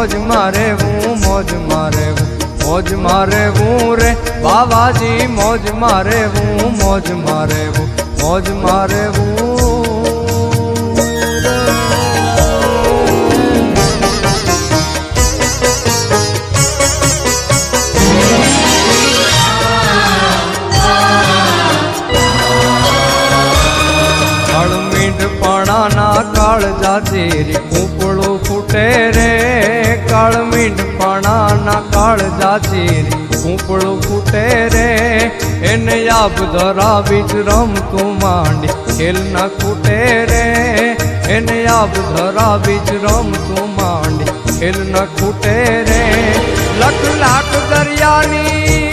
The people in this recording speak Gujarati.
મોજ મારે મોજ મારે મોજ મારે રે બાવાજી મોજ મારે મોજ મારે મોજ મારે જાચેરી કૂપળું ફૂટે રે કાળમીંડ પાણાના કાળ જાચેરી કૂપળું ફૂટે રે એને આબ ધરાવી જ રમતું માંડી ખેલ ના ખૂટે રે એને આબ ધરાવી જ રમતું માંડી ખેલ ના ખૂટે રે લખ લાખ દરિયાની